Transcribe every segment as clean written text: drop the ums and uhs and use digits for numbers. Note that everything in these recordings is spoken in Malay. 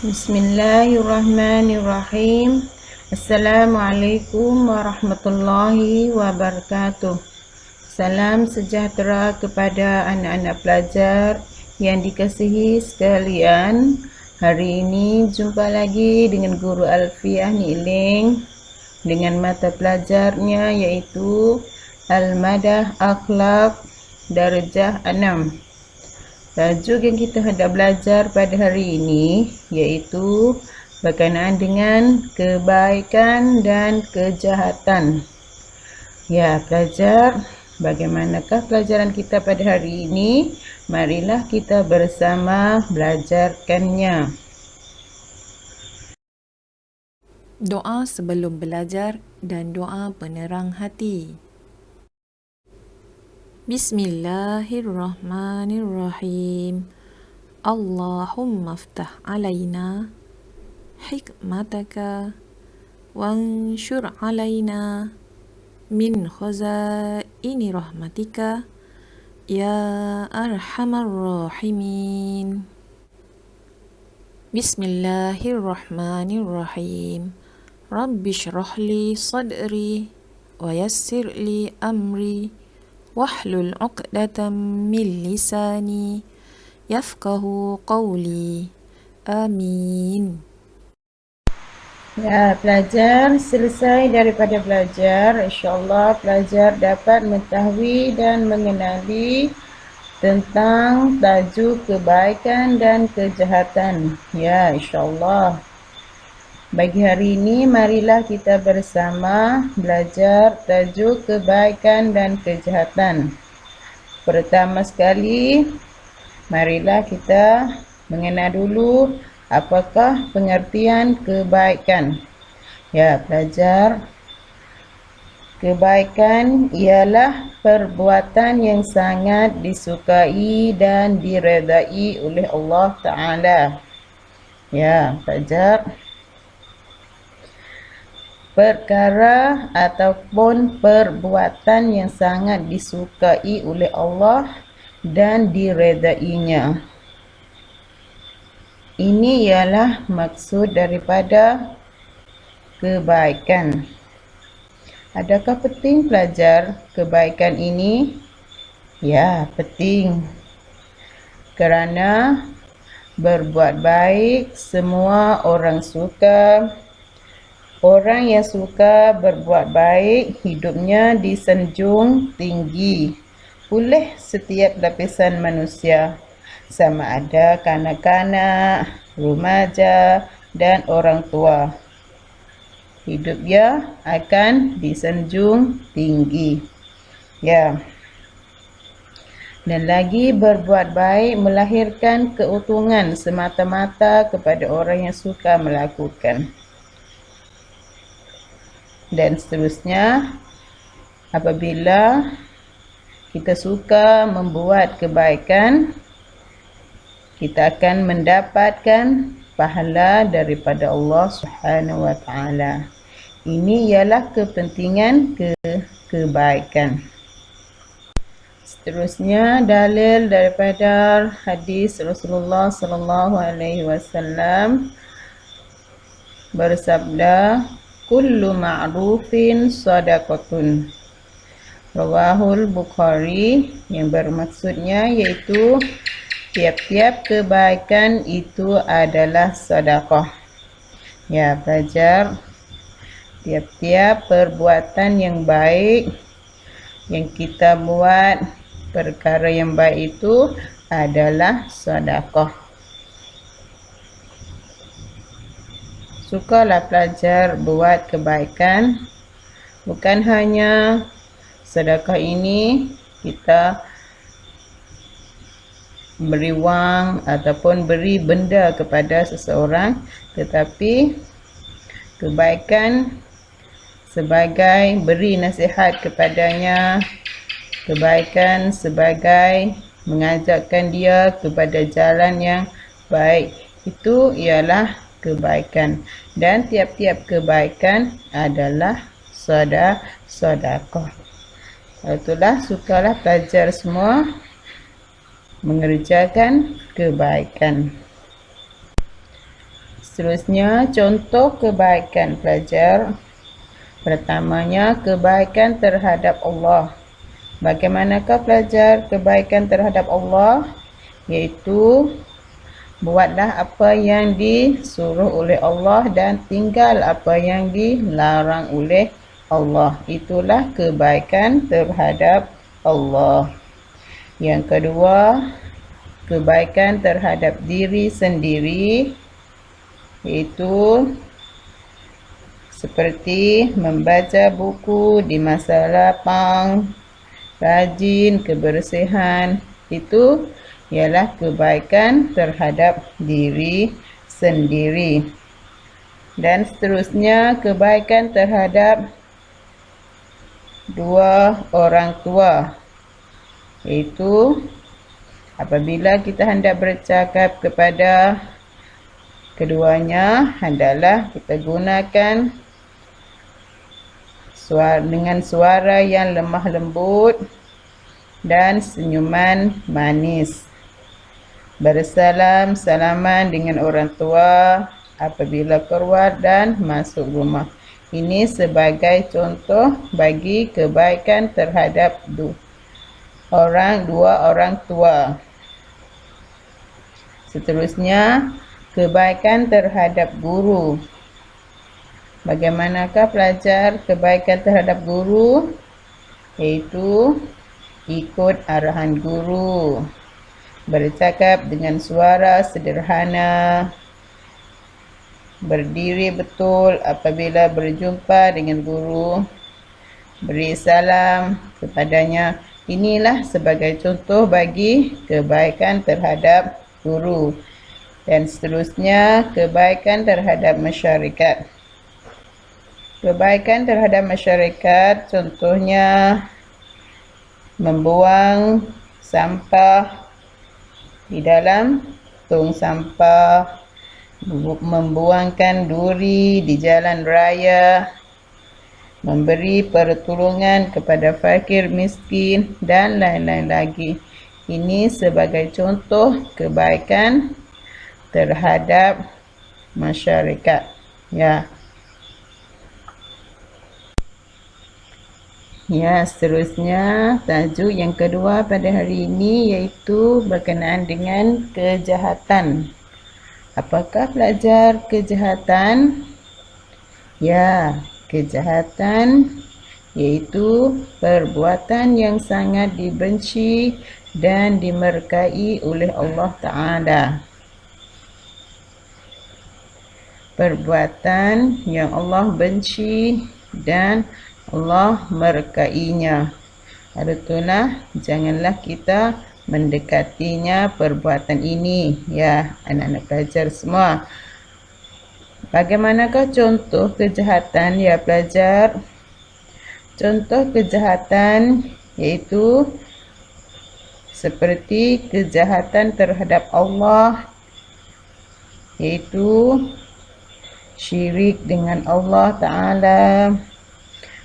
Bismillahirrahmanirrahim. Assalamualaikum warahmatullahi wabarakatuh. Salam sejahtera kepada anak-anak pelajar yang dikasihi sekalian. Hari ini jumpa lagi dengan Guru Alfiah Niling dengan mata pelajarnya iaitu Al-Madah Akhlak Darjah 6. Tajuk yang kita hendak belajar pada hari ini iaitu berkenaan dengan kebaikan dan kejahatan. Ya, pelajar, bagaimanakah pelajaran kita pada hari ini? Marilah kita bersama belajarkannya. Doa sebelum belajar dan doa penerang hati. Bismillahirrahmanirrahim. Allahumma aftah alaina hikmataka wanshur alaina min khazaini rahmatika ya arhamar rahimin. Bismillahirrahmanirrahim. Rabbi shrah li sadri wa yassir li amri wahlul 'uqdatam min lisani yafqahu qawli. Amin. Ya, pelajar selesai daripada belajar. InsyaAllah pelajar dapat mengetahui dan mengenali tentang tajuk kebaikan dan kejahatan. Ya, insyaAllah. Bagi hari ini, marilah kita bersama belajar tajuk kebaikan dan kejahatan. Pertama sekali, marilah kita mengenal dulu apakah pengertian kebaikan. Ya, pelajar, kebaikan ialah perbuatan yang sangat disukai dan diredai oleh Allah Ta'ala. Ya, pelajar, perkara ataupun perbuatan yang sangat disukai oleh Allah dan diredainya. Ini ialah maksud daripada kebaikan. Adakah penting pelajar kebaikan ini? Ya, penting. Kerana berbuat baik semua orang suka. Orang yang suka berbuat baik, hidupnya disanjung tinggi oleh setiap lapisan manusia, sama ada kanak-kanak, remaja, dan orang tua. Hidupnya akan disanjung tinggi. Ya. Dan lagi berbuat baik melahirkan keuntungan semata-mata kepada orang yang suka melakukan. Dan seterusnya, apabila kita suka membuat kebaikan, kita akan mendapatkan pahala daripada Allah Subhanahu wa Ta'ala. Ini ialah kepentingan kebaikan. Seterusnya, dalil daripada hadis Rasulullah sallallahu alaihi wasallam bersabda, kullu ma'rufin sadaqatun. Rawahul Bukhari, yang bermaksudnya iaitu tiap-tiap kebaikan itu adalah sedekah. Ya, pelajar, tiap-tiap perbuatan yang baik yang kita buat, perkara yang baik itu adalah sedekah. Sukalah pelajar buat kebaikan. Bukan hanya sedekah ini kita beri wang ataupun beri benda kepada seseorang, tetapi kebaikan sebagai beri nasihat kepadanya, kebaikan sebagai mengajakkan dia kepada jalan yang baik, itu ialah kebaikan. Dan tiap-tiap kebaikan adalah sedekah. Itulah, sukalah pelajar semua mengerjakan kebaikan. Seterusnya, contoh kebaikan pelajar. Pertamanya, kebaikan terhadap Allah. Bagaimanakah pelajar kebaikan terhadap Allah? Iaitu, buatlah apa yang disuruh oleh Allah dan tinggal apa yang dilarang oleh Allah. Itulah kebaikan terhadap Allah. Yang kedua, kebaikan terhadap diri sendiri, iaitu seperti membaca buku di masa lapang, rajin, kebersihan. Itu ialah kebaikan terhadap diri sendiri. Dan seterusnya, kebaikan terhadap dua orang tua, iaitu apabila kita hendak bercakap kepada keduanya, hendaklah kita gunakan dengan suara yang lemah lembut dan senyuman manis. Salaman dengan orang tua apabila keluar dan masuk rumah. Ini sebagai contoh bagi kebaikan terhadap dua orang tua. Seterusnya, kebaikan terhadap guru. Bagaimanakah pelajar kebaikan terhadap guru? Iaitu ikut arahan guru, bercakap dengan suara sederhana, berdiri betul apabila berjumpa dengan guru, beri salam kepadanya. Inilah sebagai contoh bagi kebaikan terhadap guru. Dan seterusnya, kebaikan terhadap masyarakat. Kebaikan terhadap masyarakat contohnya membuang sampah di dalam tong sampah, membuangkan duri di jalan raya, memberi pertolongan kepada fakir miskin, dan lain-lain lagi. Ini sebagai contoh kebaikan terhadap masyarakat. Seterusnya, tajuk yang kedua pada hari ini iaitu berkenaan dengan kejahatan. Apakah pelajar kejahatan? Kejahatan iaitu perbuatan yang sangat dibenci dan dimurkai oleh Allah Ta'ala. Perbuatan yang Allah benci dan Allah murkainya. Artinya, janganlah kita mendekatinya perbuatan ini. Anak-anak pelajar semua. Bagaimanakah contoh kejahatan pelajar? Contoh kejahatan iaitu seperti kejahatan terhadap Allah, iaitu syirik dengan Allah Ta'ala,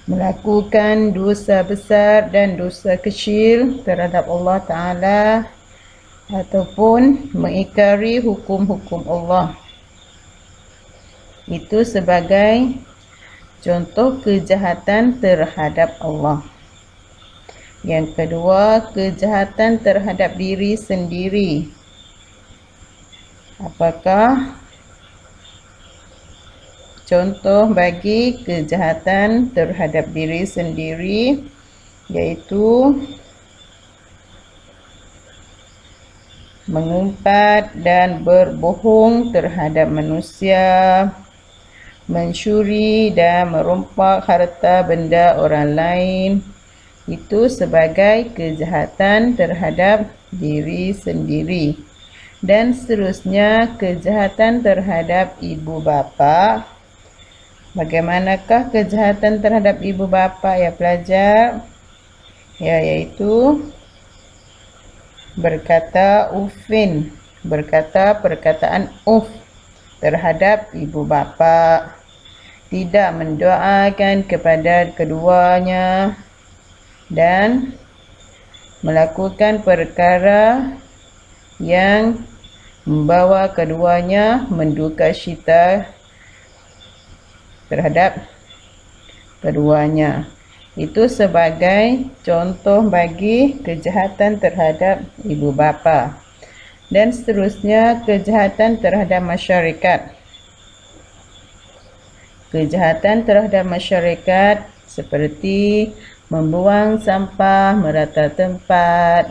melakukan dosa besar dan dosa kecil terhadap Allah Ta'ala, ataupun mengingkari hukum-hukum Allah. Itu sebagai contoh kejahatan terhadap Allah. Yang kedua, kejahatan terhadap diri sendiri. Apakah contoh bagi kejahatan terhadap diri sendiri? Iaitu mengumpat dan berbohong terhadap manusia, mencuri dan merompak harta benda orang lain. Itu sebagai kejahatan terhadap diri sendiri. Dan seterusnya, kejahatan terhadap ibu bapa. Bagaimanakah kejahatan terhadap ibu bapa pelajar? Iaitu berkata ufin, berkata perkataan terhadap ibu bapa, tidak mendoakan kepada keduanya, dan melakukan perkara yang membawa keduanya menduka cita terhadap keduanya. Itu sebagai contoh bagi kejahatan terhadap ibu bapa. Dan seterusnya, kejahatan terhadap masyarakat. Kejahatan terhadap masyarakat seperti membuang sampah merata tempat,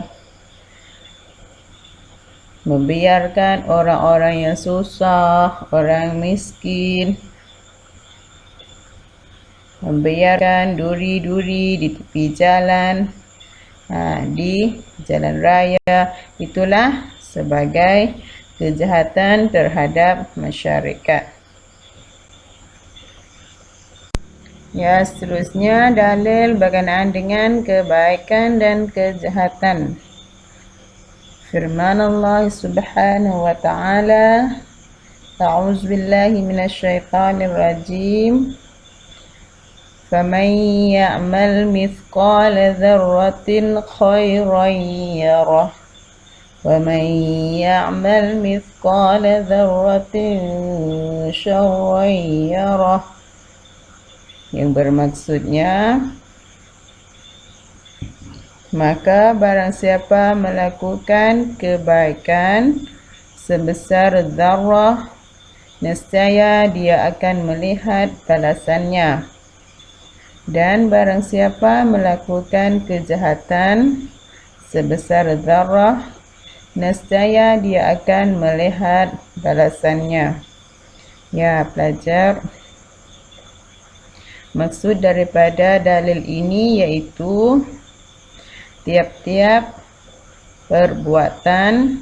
membiarkan orang-orang yang susah, orang miskin, membiarkan duri-duri di tepi jalan, di jalan raya, itulah sebagai kejahatan terhadap masyarakat. Ya, seterusnya dalil berkenaan dengan kebaikan dan kejahatan. Firman Allah Subhanahu wa taala, A'udzu billahi minasyaitonir rajim. فَمَن يَعْمَلْ مِثْقَالَ ذَرَّةٍ خَيْرًا يَرَهُ وَمَن يَعْمَلْ مِثْقَالَ ذَرَّةٍ شَرًّا يَرَهُ. Yang bermaksudnya, maka barang siapa melakukan kebaikan sebesar zarrah, nescaya dia akan melihat balasannya. Dan barang siapa melakukan kejahatan sebesar zarrah, nescaya dia akan melihat balasannya. Ya pelajar, maksud daripada dalil ini yaitu tiap-tiap perbuatan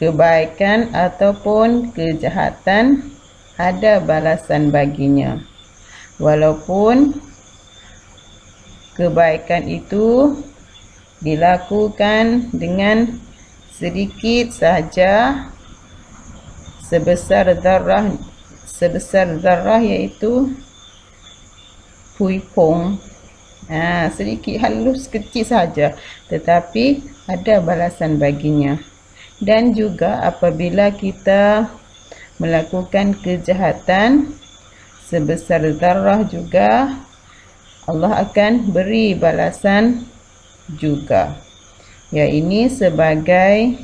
kebaikan ataupun kejahatan ada balasan baginya. Walaupun kebaikan itu dilakukan dengan sedikit sahaja, sebesar zarrah iaitu puipong, sedikit halus kecil saja, tetapi ada balasan baginya. Dan juga apabila kita melakukan kejahatan sebesar zarrah juga, Allah akan beri balasan juga. Ya, ini sebagai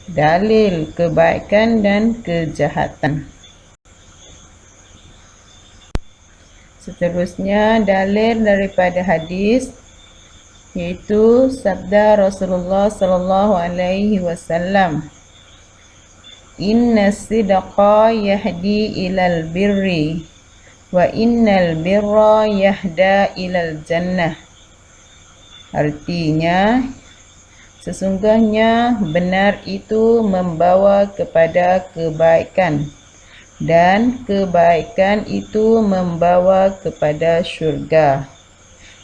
dalil kebaikan dan kejahatan. Seterusnya dalil daripada hadis, yaitu sabda Rasulullah sallallahu alaihi wasallam, Inna sidqa yahdi ilal birri wa innal birra yahda ilal jannah. Artinya, sesungguhnya benar itu membawa kepada kebaikan, dan kebaikan itu membawa kepada syurga.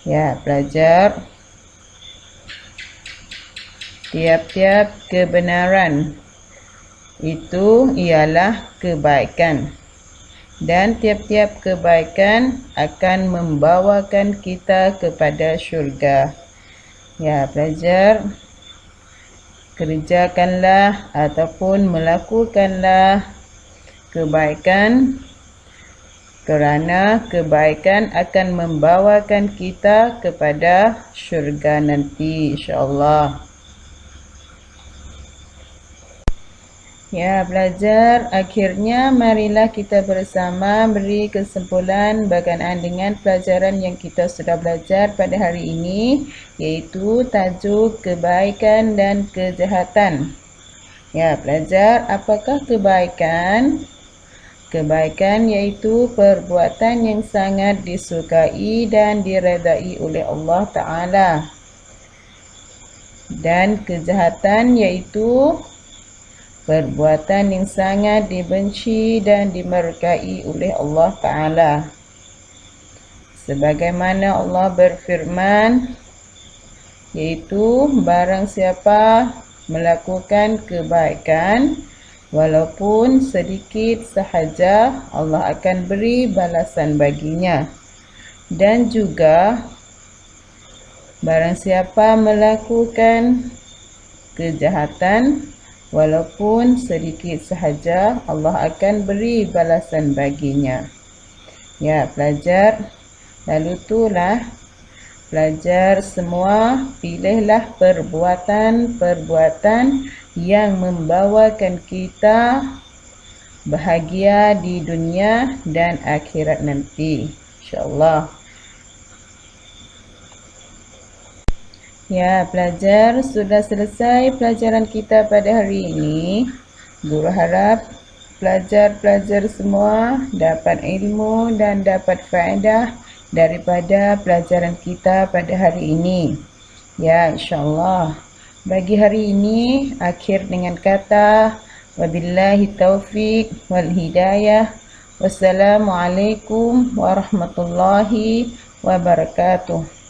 Ya pelajar, tiap-tiap kebenaran itu ialah kebaikan, dan tiap-tiap kebaikan akan membawakan kita kepada syurga. Ya pelajar, kerjakanlah ataupun melakukanlah kebaikan, kerana kebaikan akan membawakan kita kepada syurga nanti, insya-Allah. Ya belajar, akhirnya marilah kita bersama beri kesimpulan berkenaan dengan pelajaran yang kita sudah belajar pada hari ini, yaitu tajuk kebaikan dan kejahatan. Ya pelajar, apakah kebaikan? Kebaikan yaitu perbuatan yang sangat disukai dan diredai oleh Allah Ta'ala. Dan kejahatan yaitu perbuatan yang sangat dibenci dan dimurkai oleh Allah Ta'ala. Sebagaimana Allah berfirman, yaitu barang siapa melakukan kebaikan walaupun sedikit sahaja, Allah akan beri balasan baginya. Dan juga Barang siapa melakukan kejahatan walaupun sedikit sahaja, Allah akan beri balasan baginya. Ya pelajar, lalu itulah pelajar semua, pilihlah perbuatan-perbuatan yang membawakan kita bahagia di dunia dan akhirat nanti, insyaAllah. Ya pelajar, sudah selesai pelajaran kita pada hari ini. Guru harap pelajar-pelajar semua dapat ilmu dan dapat faedah daripada pelajaran kita pada hari ini. Ya, insyaAllah. Bagi hari ini, akhir dengan kata wabillahi taufiq wal hidayah. Wassalamualaikum warahmatullahi wabarakatuh.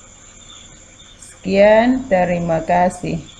Sekian, terima kasih.